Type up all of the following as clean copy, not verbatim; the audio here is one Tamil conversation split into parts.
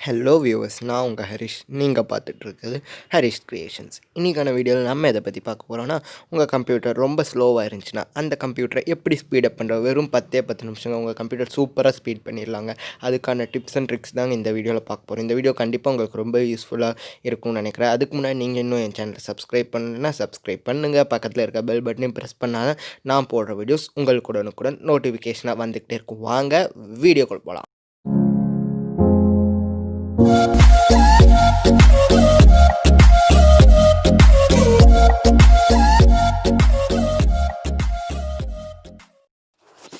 ஹலோ வியூவர்ஸ், நான் உங்கள் ஹரிஷ். நீங்கள் பார்த்துட்ருக்குது ஹரிஷ் கிரியேஷன்ஸ். இன்றைக்கான வீடியோவில் நம்ம எதை பற்றி பார்க்க போகிறோன்னா, உங்கள் கம்ப்யூட்டர் ரொம்ப ஸ்லோவாக இருந்துச்சுன்னா அந்த கம்ப்யூட்டரை எப்படி ஸ்பீடப் பண்ணுறது. வெறும் 10 நிமிஷங்க உங்கள் கம்ப்யூட்டர் சூப்பராக ஸ்பீட் பண்ணிடலாங்க. அதுக்கான டிப்ஸ் அண்ட் ட்ரிக்ஸ் தாங்க இந்த வீடியோவில் பார்க்க போகிறோம். இந்த வீடியோ கண்டிப்பாக உங்களுக்கு ரொம்ப யூஸ்ஃபுல்லாக இருக்கும்னு நினைக்கிறேன். அதுக்கு முன்னாடி நீங்கள் இன்னும் என் சேனலை சப்ஸ்கிரைப் பண்ணலைன்னா சப்ஸ்கிரைப் பண்ணுங்கள். பக்கத்தில் இருக்க பெல் பட்டனையும் ப்ரெஸ் பண்ணால் நான் போடுற வீடியோஸ் உங்களுக்கு உடனுக்குடன் நோட்டிஃபிகேஷனாக வந்துக்கிட்டே இருக்கும். வாங்க வீடியோக்குள் போகலாம்.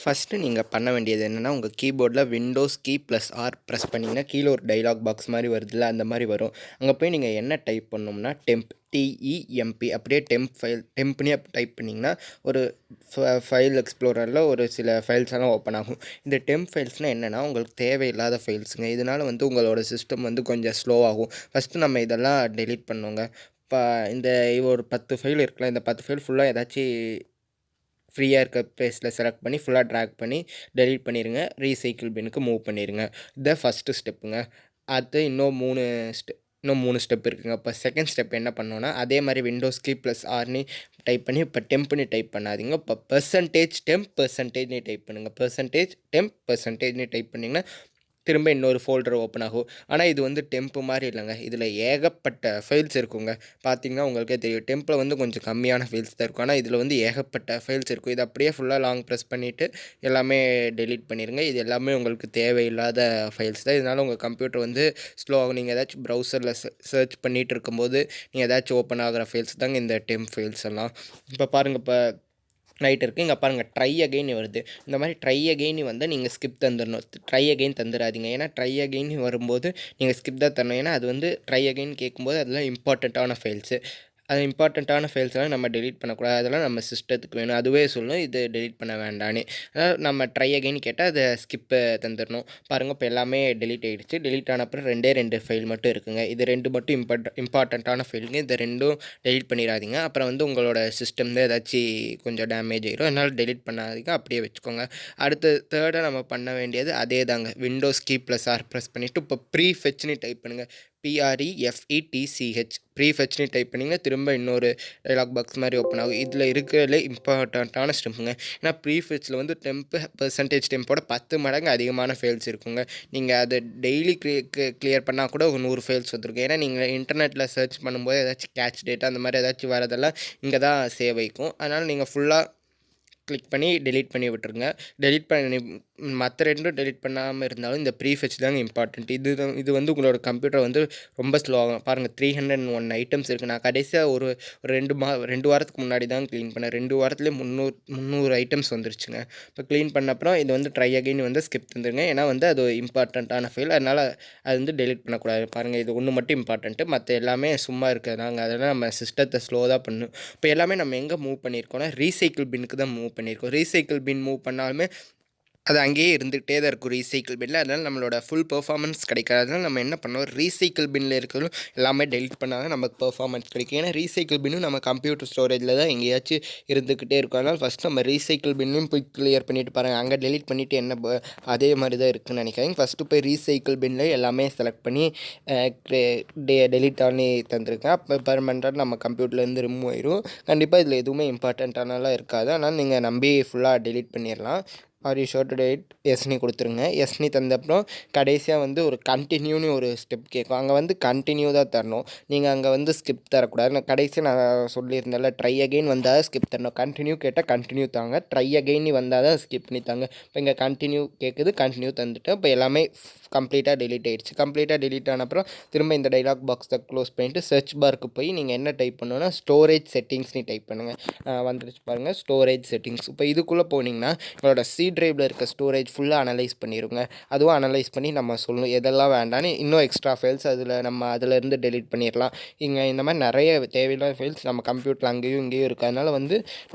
ஃபஸ்ட்டு நீங்கள் பண்ண வேண்டியது என்னென்னா, உங்கள் கீபோர்டில் விண்டோஸ் கீ +R ப்ரெஸ் பண்ணிங்கன்னா கீழே ஒரு டைலாக் பாக்ஸ் மாதிரி வருதுல்ல, அந்த மாதிரி வரும். அங்கே போய் நீங்கள் என்ன டைப் பண்ணணும்னா TEMP அப்படியே டெம்ப்னே டைப் பண்ணிங்கன்னா ஒரு ஃபைல் எக்ஸ்ப்ளோரரில் ஒரு சில ஃபைல்ஸ் எல்லாம் ஓப்பன் ஆகும். இந்த டெம்ப் ஃபைல்ஸ்னால் என்னென்னா, உங்களுக்கு தேவையில்லாத ஃபைல்ஸுங்க. இதனால் உங்களோட சிஸ்டம் கொஞ்சம் ஸ்லோ ஆகும். ஃபஸ்ட்டு நம்ம இதெல்லாம் டெலீட் பண்ணுவோங்க. இந்த ஒரு 10 ஃபைல் இருக்குல்ல, இந்த 10 ஃபைல் ஃபுல்லாக ஏதாச்சும் ஃப்ரீயாக இருக்க ப்ளேஸில் செலக்ட் பண்ணி ஃபுல்லாக ட்ராக் பண்ணி டெலீட் பண்ணிடுங்க. ரீசைக்கிள் பின்னுக்கு மூவ் பண்ணிடுங்க. இதான் ஃபஸ்ட்டு ஸ்டெப்புங்க. அது இன்னும் 3 ஸ்டெப் இருக்குங்க. இப்போ செகண்ட் ஸ்டெப் என்ன பண்ணோன்னா, அதே மாதிரி விண்டோஸ் கீ +Rன்னு டைப் பண்ணி இப்போ டெம்ப்னு டைப் பண்ணாதீங்க. இப்போ %temp%ன்னு டைப் பண்ணுங்கள். %temp%ன்னு டைப் பண்ணிங்கன்னா திரும்ப இன்னொரு ஃபோல்டர் ஓப்பன் ஆகும். ஆனால் இது டெம்ப்பு மாதிரி இல்லைங்க. இதில் ஏகப்பட்ட ஃபைல்ஸ் இருக்குங்க. பார்த்தீங்கன்னா உங்களுக்கே தெரியும். டெம்பில் கொஞ்சம் கம்மியான ஃபைல்ஸ் தான் இருக்கும். ஆனால் இதில் ஏகப்பட்ட ஃபைல்ஸ் இருக்கும். இது அப்படியே ஃபுல்லாக லாங் ப்ரெஸ் பண்ணிவிட்டு எல்லாமே டெலீட் பண்ணிடுங்க. இது எல்லாமே உங்களுக்கு தேவையில்லாத ஃபைல்ஸ் தான். இதனால் உங்கள் கம்ப்யூட்டர் ஸ்லோ ஆகும். நீங்கள் ஏதாச்சும் ப்ரௌசரில் சர்ச் பண்ணிகிட்டு இருக்கும்போது நீங்கள் ஏதாச்சும் ஓப்பன் ஆகிற ஃபைல்ஸ் தாங்க இந்த டெம்ப் ஃபைல்ஸ் எல்லாம். இப்போ பாருங்கள், இப்போ ரைட் இருக்குது. இங்கே பாருங்கள், ட்ரை அகெயின் வருது. இந்த மாதிரி ட்ரை அகெயின் நீங்கள் ஸ்கிப் தந்துடணும். ட்ரை அகெயின் தந்துடாதீங்க. ஏன்னா ட்ரை அகெயின் வரும்போது நீங்கள் ஸ்கிப் தான் தரணும். ஏன்னா அது ட்ரை அகெயின் கேட்கும்போது அதெல்லாம் இம்பார்ட்டண்ட்டான ஃபைல்ஸு. அது இம்பார்ட்டண்ட்டான ஃபைல்ஸ்லாம் நம்ம டெலீட் பண்ணக்கூடாது. அதெல்லாம் நம்ம சிஸ்டத்துக்கு வேணும். அதுவே சொல்லும் இது டெலீட் பண்ண வேண்டான்னு. அதாவது நம்ம ட்ரை அகெயின் கேட்டால் அதை ஸ்கிப்பை தந்துடணும். பாருங்கள், இப்போ எல்லாமே டெலீட் ஆகிடுச்சு. டெலீட் ஆன அப்புறம் 2 ஃபைல் மட்டும் இருக்குங்க. இது 2 மட்டும் இம்பார்ட்டண்ட்டான ஃபைலுங்க. இது 2ம் டெலீட் பண்ணிடாதீங்க. அப்புறம் உங்களோட சிஸ்டம் தான் ஏதாச்சும் கொஞ்சம் டேமேஜ் ஆகிடும். அதனால் டெலீட் பண்ணாதீங்க, அப்படியே வச்சுக்கோங்க. அடுத்து தேர்டாக நம்ம பண்ண வேண்டியது அதே தாங்க. விண்டோஸ் கீ +R ப்ரெஸ் பண்ணிவிட்டு இப்போ ப்ரீஃபெட்ச்னு டைப் பண்ணுங்கள். PREFETCH ப்ரீஃபெட்ச்னு டைப் பண்ணிங்கன்னா திரும்ப இன்னொரு டைலாக் பாக்ஸ் மாதிரி ஓப்பன் ஆகும். இதில் இருக்கிறதுல இம்பார்ட்டண்ட்டான ஸ்டெப்புங்க. ஏன்னா ப்ரீஃபெட்ச்சில் %டெம்போட 10 மடங்கு அதிகமான ஃபைல்ஸ் இருக்குங்க. நீங்கள் அதை டெய்லி கிளியர் பண்ணால் கூட ஒரு 100 ஃபைல்ஸ் வந்துருக்கும். ஏன்னா நீங்கள் இன்டர்நெட்டில் சர்ச் பண்ணும்போது ஏதாச்சும் கேட்ச் டேட்டா அந்த மாதிரி ஏதாச்சும் வரதெல்லாம் இங்கே தான் சேவ் ஆகிக்கும். அதனால் நீங்கள் ஃபுல்லாக கிளிக் பண்ணி டெலீட் பண்ணி விட்டுருங்க. டெலீட் பண்ணி மற்ற 2ம் டெலீட் பண்ணாமல் இருந்தாலும் இந்த ப்ரீஃபெட்ச் தாங்க இம்பார்ட்டண்ட். இது உங்களோட கம்ப்யூட்டர் ரொம்ப ஸ்லோ ஆகும். பாருங்கள், 301 ஐட்டம்ஸ் இருக்குது. நான் கடைசியாக ஒரு 2 வாரத்துக்கு முன்னாடி தான் க்ளீன் பண்ணேன். 2 வாரத்துலேயே 300 ஐட்டம்ஸ் வந்துருச்சுங்க. இப்போ க்ளீன் பண்ண அப்புறம் இது ட்ரை அகைன் ஸ்கிப் தந்துருங்க. ஏன்னா அது இம்பார்ட்டண்ட்டான ஃபைல். அதனால் அது டெலீட் பண்ணக்கூடாது. பாருங்கள், இது ஒன்று மட்டும் இம்பார்ட்டண்ட்டு, மற்ற எல்லாமே சும்மா இருக்கிறதாங்க. அதெல்லாம் நம்ம சிஸ்டத்தை ஸ்லோ தான் பண்ணணும். இப்போ எல்லாமே நம்ம எங்கே மூவ் பண்ணியிருக்கோம்னா ரீசைக்கிள் பின்னுக்கு தான் மூவ் பண்ணியிருக்கோம். ரீசைக்கிள் பின் மூவ் பண்ணாலுமே அது அங்கேயே இருந்துகிட்டே தான் இருக்கும் ரீசைக்கிள் பின்னில். அதனால் நம்மளோட ஃபுல் பெர்ஃபார்மன்ஸ் கிடைக்காது. அதனால் நம்ம என்ன பண்ணோம், ரீசைக்கிள் பின்னில் இருக்கிறதும் எல்லாமே டெலிட் பண்ணால் தான் நமக்கு பெர்ஃபார்மன்ஸ் கிடைக்கும். ஏன்னா ரீசைக்கிள் பின்னும் நம்ம கம்ப்யூட்டர் ஸ்டோரேஜில் தான் எங்கேயாச்சும் இருந்துக்கிட்டே இருக்கும். அதனால் ஃபஸ்ட் நம்ம ரீசைக்கிள் பின்னையும் போய் கிளியர் பண்ணிவிட்டு பாருங்கள். அங்கே டெலிட் பண்ணிவிட்டு அதே மாதிரி தான் இருக்குதுன்னு நினைக்காதீங்க. ஃபஸ்ட்டு போய் ரீசைக்கிள் பின்னில் எல்லாமே செலக்ட் பண்ணி டெலிட் பண்ணி தந்துருக்கேன். அப்போ பெர்மனெண்ட்டாக நம்ம கம்ப்யூட்டர்லேருந்து ரிமூவ் ஆயிடும். கண்டிப்பாக இதில் எதுவுமே இம்பார்ட்டண்ட்டானலாம் இருக்காது. அதனால் நீங்கள் நம்பி ஃபுல்லாக டெலிட் பண்ணிடலாம். Are you sure to delete எஸ்னி கொடுத்துருங்க. எஸ்னி தந்த அப்புறம் கடைசியாக ஒரு கண்டினியூன்னு ஒரு ஸ்டெப் கேட்கும். அங்கே கண்டினியூ தான் தரணும். நீங்கள் அங்கே ஸ்கிப் தரக்கூடாது. நான் கடைசியாக நான் சொல்லியிருந்தேன்ல, ட்ரை அகெயின் வந்தால் ஸ்கிப் தரணும். கண்டினியூ கேட்டால் கண்டினியூ தாங்க, ட்ரை அகெயின் வந்தால் தான் ஸ்கிப் பண்ணி தாங்க. இப்போ இங்கே கண்டினியூ கேட்குது, கண்டினியூ தந்துட்டு இப்போ எல்லாமே கம்ப்ளீட்டாக டெலீட் ஆகிடுச்சு. கம்ப்ளீட்டாக டெலீட் ஆன அப்புறம் திரும்ப இந்த டைலாக் பாக்ஸை க்ளோஸ் பண்ணிவிட்டு சர்ச் பாருக்கு போய் நீங்கள் என்ன டைப் பண்ணணுன்னா ஸ்டோரேஜ் செட்டிங்ஸ்னு டைப் பண்ணுங்கள். வந்துடுச்சு பாருங்கள், ஸ்டோரேஜ் செட்டிங்ஸ். இப்போ இதுக்குள்ளே போனீங்கன்னா உங்களோட ட்ரைவில் இருக்க ஸ்டோரேஜ் ஃபுல்லாக அனலைஸ் பண்ணிடுங்க. அதுவும் அனலைஸ் பண்ணி நம்ம சொல்லணும் எதெல்லாம் வேண்டான்னு. இன்னும் எக்ஸ்ட்ரா ஃபைல்ஸ் அதிலேருந்து டெலிட் பண்ணிடலாம். இங்கே இந்த மாதிரி நிறைய தேவையில்லாத ஃபைல்ஸ் நம்ம கம்ப்யூட்டரில் அங்கேயும் இங்கேயும் இருக்குது. அதனால்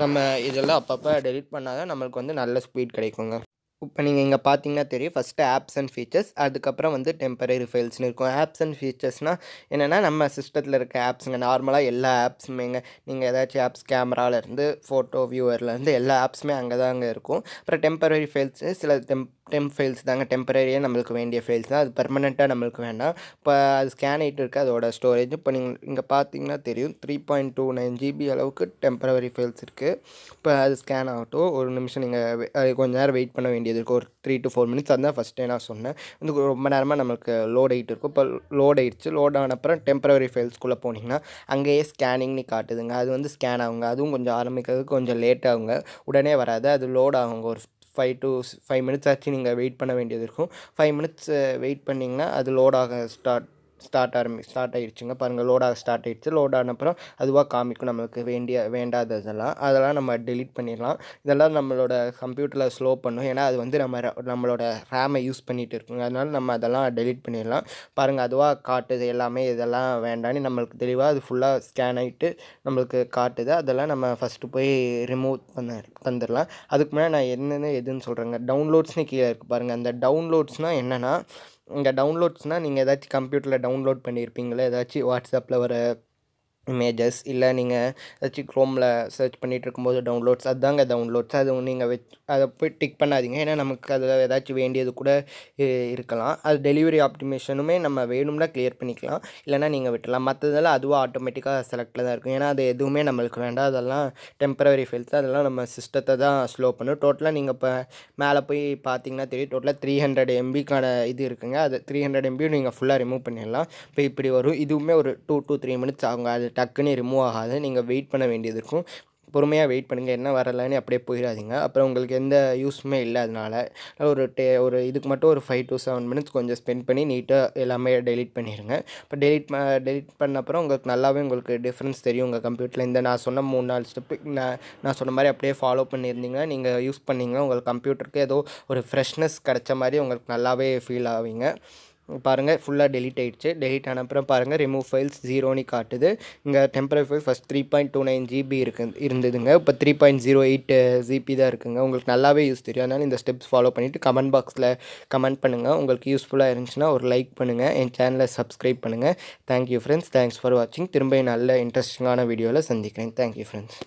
நம்ம இதெல்லாம் அப்பப்போ டெலிட் பண்ணால் தான் நம்மளுக்கு நல்ல ஸ்பீட் கிடைக்குங்க. இப்போ நீங்கள் இங்கே பார்த்தீங்கன்னா தெரியும். ஃபஸ்ட்டு ஆப்ஸ் அண்ட் ஃபீச்சர்ஸ், அதுக்கப்புறம் டெம்பரரி ஃபைல்ஸ்னு இருக்கும். ஆப்ஸ் அண்ட் ஃபீச்சர்ஸ்னால் என்னென்னா, நம்ம சிஸ்டத்தில் இருக்க ஆப்ஸுங்க. நார்மலாக எல்லா ஆப்ஸுமேங்க. நீங்கள் ஏதாச்சும் ஆப்ஸ் கேமராலேருந்து ஃபோட்டோ வியூவர்லேருந்து எல்லா ஆப்ஸுமே அங்கே தாங்க இருக்கும். அப்புறம் டெம்பரரி ஃபைல்ஸு சில ஃபைல்ஸ் தாங்க. டெம்பரரியாக நம்மளுக்கு வேண்டிய ஃபைல்ஸ் தான். அது பெர்மனெண்ட்டாக நம்மளுக்கு வேண்டாம். இப்போ அது ஸ்கேன் ஆகிட்டு இருக்குது அதோட ஸ்டோரேஜ். இப்போ நீங்கள் இங்கே பார்த்தீங்கன்னா தெரியும் 3.29 ஜிபி அளவுக்கு டெம்பரரி ஃபைல்ஸ் இருக்குது. இப்போ அது ஸ்கேன் ஆகட்டும். ஒரு நிமிஷம் நீங்கள் அது கொஞ்சம் நேரம் வெயிட் பண்ண வேண்டியது இருக்கும். ஒரு 3 to 4 மினிட்ஸ். அதுதான் ஃபஸ்ட்டே நான் சொன்னேன். வந்து ரொம்ப நேரமாக நம்மளுக்கு லோட் ஆகிட்டு இருக்கும். இப்போ லோட் ஆகிடுச்சு. லோட் ஆன அப்புறம் டெம்பரரி ஃபைல்ஸ்குள்ளே போனீங்கன்னா அங்கேயே ஸ்கேனிங்னு காட்டுதுங்க. அது வந்து ஸ்கேன் ஆகுங்க. அதுவும் கொஞ்சம் ஆரம்பிக்கிறதுக்கு கொஞ்சம் லேட் ஆகுங்க. உடனே வராது. அது லோட் ஆகுங்க. ஒரு 5 மினிட்ஸ் ஆச்சு நீங்கள் வெயிட் பண்ண வேண்டியது இருக்கும். 5 மினிட்ஸ் வெயிட் பண்ணிங்கன்னா அது லோட் ஆக ஸ்டார்ட் ஆகிடுச்சுங்க. பாருங்கள், லோட் ஆக ஸ்டார்ட் ஆகிடுச்சு. லோட் ஆன அப்புறம் அதுவாக காமிக்கும் நம்மளுக்கு அதெல்லாம் நம்ம டெலீட் பண்ணிடலாம். இதெல்லாம் நம்மளோட கம்ப்யூட்டரில் ஸ்லோ பண்ணும். ஏன்னா அது வந்து நம்மளோட ரேமை யூஸ் பண்ணிகிட்டு இருக்குங்க. அதனால் நம்ம அதெல்லாம் டெலீட் பண்ணிடலாம். பாருங்கள், அதுவாக காட்டுது எல்லாமே. இதெல்லாம் வேண்டான்னு நம்மளுக்கு தெளிவாக அது ஃபுல்லாக ஸ்கேன் ஆகிட்டு நம்மளுக்கு காட்டுது. அதெல்லாம் நம்ம ஃபஸ்ட்டு போய் ரிமூவ் தந்துடலாம். அதுக்கு முன்னாடி நான் எதுன்னு சொல்கிறேங்க. டவுன்லோட்ஸ்னு கீழே இருக்குது பாருங்கள். அந்த டவுன்லோட்ஸ்னால் என்னென்னா, இங்கே டவுன்லோட்ஸ்னால் நீங்கள் ஏதாச்சும் கம்ப்யூட்டரில் டவுன்லோட் பண்ணியிருப்பீங்களே, ஏதாச்சும் வாட்ஸ்அப்பில் வர இமேஜஸ், இல்லை நீங்கள் ஏதாச்சும் க்ரோமில் சர்ச் பண்ணிகிட்டு இருக்கும்போது டவுன்லோட்ஸ், அதுதாங்க டவுன்லோட்ஸ். அது நீங்கள் அதை போய் டிக் பண்ணாதீங்க. ஏன்னா நமக்கு அதில் ஏதாச்சும் வேண்டியது கூட இருக்கலாம். அது டெலிவரி ஆப்டிமேஷனுமே நம்ம வேணும்னா கிளியர் பண்ணிக்கலாம், இல்லைனா நீங்கள் விட்டுலாம். மற்றதெல்லாம் அதுவாக ஆட்டோமேட்டிக்காக செலக்டில் தான் இருக்கும். ஏன்னா அது எதுவுமே நம்மளுக்கு வேண்டாம். அதெல்லாம் டெம்பரரி ஃபைல்ஸ். அதெல்லாம் நம்ம சிஸ்டத்தை தான் ஸ்லோ பண்ணும். டோட்டலாக நீங்கள் இப்போ மேலே போய் பார்த்தீங்கன்னா தெரியும், டோட்டலாக 300 MBக்கான இது இருக்குங்க. அது 300 MB நீங்கள் ஃபுல்லாக ரிமூவ் பண்ணிடலாம். இப்போ இப்படி வரும். இதுவுமே ஒரு 2 to 3 மினிட்ஸ் ஆகுங்க. அது டக்குன்னு ரிமூவ் ஆகாது. நீங்கள் வெயிட் பண்ண வேண்டியது இருக்கும். பொறுமையாக வெயிட் பண்ணுங்கள். என்ன வரலைன்னு அப்படியே போயிடாதீங்க. அப்புறம் உங்களுக்கு எந்த யூஸுமே இல்லை. அதனால் ஒரு இதுக்கு மட்டும் ஒரு 5 to 7 மினிட்ஸ் கொஞ்சம் ஸ்பெண்ட் பண்ணி நீட்டாக எல்லாமே டெலீட் பண்ணிடுங்க. இப்போ டெலீட் பண்ண அப்புறம் உங்களுக்கு டிஃப்ரென்ஸ் தெரியும் உங்கள் கம்ப்யூட்டரில். இந்த நான் சொன்ன 3-4 ஸ்டெப்பு நான் சொன்ன மாதிரி அப்படியே ஃபாலோ பண்ணியிருந்தீங்கன்னா, நீங்கள் யூஸ் பண்ணிங்கன்னா உங்கள் கம்ப்யூட்டருக்கு ஏதோ ஒரு ஃப்ரெஷ்னஸ் கிடச்ச மாதிரி உங்களுக்கு நல்லாவே ஃபீல் ஆவீங்க. பாருங்கள், ஃபுல்லாக டெலீட் ஆகிடுச்சு. டெலீட் ஆன அப்புறம் பாருங்கள், ரிமூவ் ஃபைல்ஸ் 0ன்னு காட்டுது. இங்கே டெம்பரரி ஃபைல் ஃபஸ்ட் 3.29 GB இருந்ததுங்க. இப்போ 3.08 GB தான் இருக்குங்க. உங்களுக்கு நல்லாவே யூஸ் தெரியும். அதனால் இந்த ஸ்டெப்ஸ் ஃபாலோ பண்ணிவிட்டு கமெண்ட் பாக்ஸில் கமெண்ட் பண்ணுங்கள். உங்களுக்கு யூஸ்ஃபுல்லாக இருந்துச்சுன்னா ஒரு லைக் பண்ணுங்கள். என் சேனலை சப்ஸ்கிரைப் பண்ணுங்கள். Thank you friends. தேங்க்ஸ் ஃபார் வாட்சிங். திரும்ப நல்ல இன்ட்ரெஸ்டிங்கான வீடியோவில் சந்திக்கிறேன். Thank you friends.